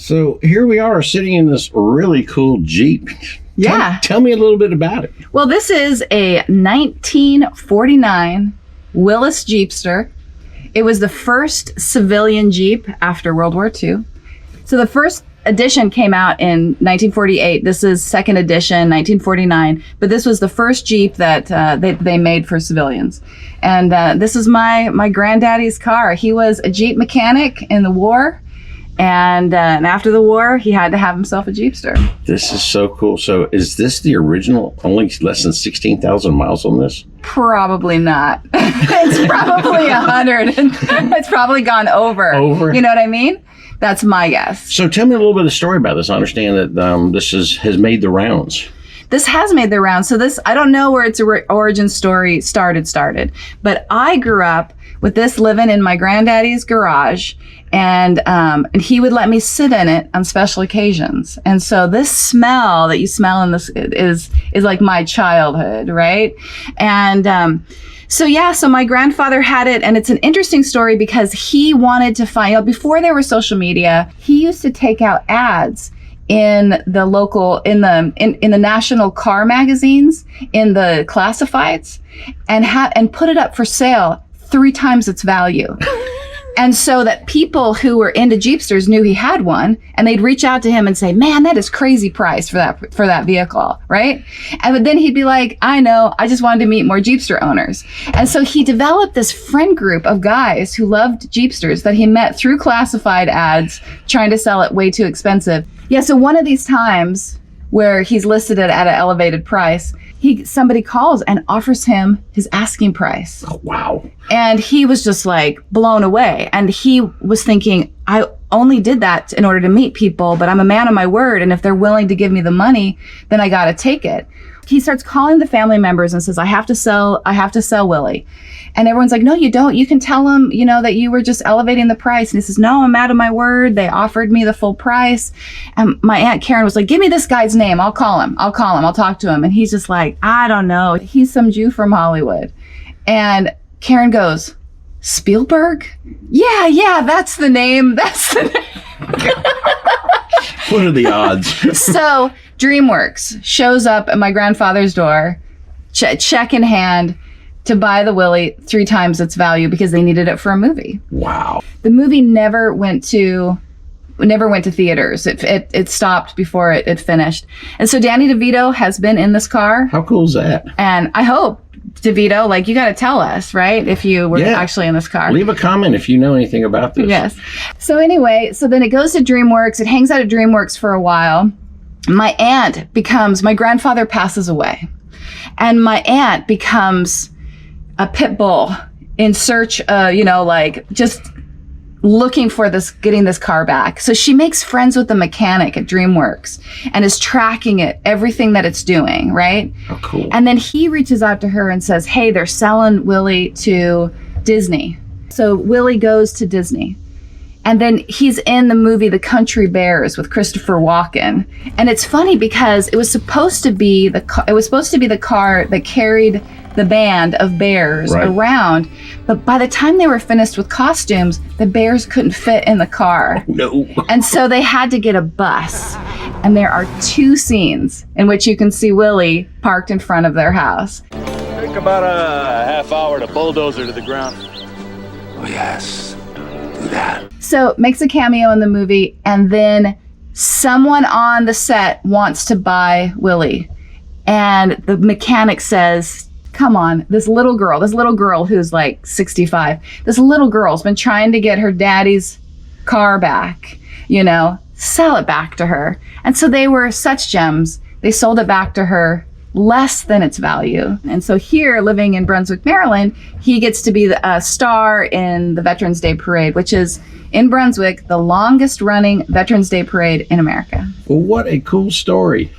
So here we are sitting in this really cool Jeep. Yeah. Tell me a little bit about it. Well, this is a 1949 Willys Jeepster. It was the first civilian Jeep after World War II. So the first edition came out in 1948. This is second edition, 1949. But this was the first Jeep that they made for civilians. And this is my granddaddy's car. He was a Jeep mechanic in the war. And after the war, he had to have himself a Jeepster. This is so cool. So is this the original? Only less than 16,000 miles on this? Probably not. It's probably 100. It's probably gone over. Over? You know what I mean? That's my guess. So tell me a little bit of the story about this. I understand that this has made the rounds. This has made the rounds. So this, I don't know where its origin story started. But I grew up with this living in my granddaddy's garage. And he would let me sit in it on special occasions. And so this smell that you smell in this is like my childhood, right? And so my grandfather had it, and it's an interesting story because he wanted to find out, before there was social media, he used to take out ads in the local, in the national car magazines, in the classifieds, and put it up for sale 3 times its value. And so that people who were into Jeepsters knew he had one, and they'd reach out to him and say, man, that is crazy price for that vehicle, right? And then he'd be like, I know, I just wanted to meet more Jeepster owners. And so he developed this friend group of guys who loved Jeepsters that he met through classified ads trying to sell it way too expensive. Yeah, so one of these times where he's listed it at an elevated price, somebody calls and offers him his asking price. Oh, wow. And he was just like blown away. And he was thinking, I only did that in order to meet people, but I'm a man of my word. And if they're willing to give me the money, then I got to take it. He starts calling the family members and says, I have to sell Willie. And everyone's like, no, you don't. You can tell them, that you were just elevating the price. And he says, no, I'm out of my word. They offered me the full price. And my Aunt Karen was like, give me this guy's name. I'll call him. I'll talk to him. And he's just like, I don't know. He's some Jew from Hollywood. And Karen goes, Spielberg? Yeah, that's the name. That's the name. What are the odds? So DreamWorks shows up at my grandfather's door, check in hand, to buy the Willie 3 times its value because they needed it for a movie. Wow. The movie never went to theaters. It stopped before it finished. And so Danny DeVito has been in this car. How cool is that? And I hope, DeVito, you got to tell us, right? If you were actually in this car. Leave a comment if you know anything about this. Yes. So anyway, then it goes to DreamWorks. It hangs out at DreamWorks for a while. My grandfather passes away. And my aunt becomes a pit bull in search, just looking for getting this car back. So she makes friends with the mechanic at DreamWorks and is tracking everything that it's doing, right? Oh, cool. And then he reaches out to her and says, hey, they're selling Willie to Disney. So Willie goes to Disney. And then he's in the movie The Country Bears with Christopher Walken. And it's funny because it was supposed to be the car that carried the band of bears around. But by the time they were finished with costumes, the bears couldn't fit in the car. Oh, no. And so they had to get a bus. And there are 2 scenes in which you can see Willie parked in front of their house. Take about a half hour to bulldozer to the ground. Oh, yes. Do that. So makes a cameo in the movie, and then someone on the set wants to buy Willie. And the mechanic says, come on, this little girl who's like 65, this little girl's been trying to get her daddy's car back, sell it back to her. And so they were such gems. They sold it back to her less than its value. And so here, living in Brunswick, Maryland, he gets to be a star in the Veterans Day Parade, which is, in Brunswick, the longest running Veterans Day Parade in America. Well, what a cool story.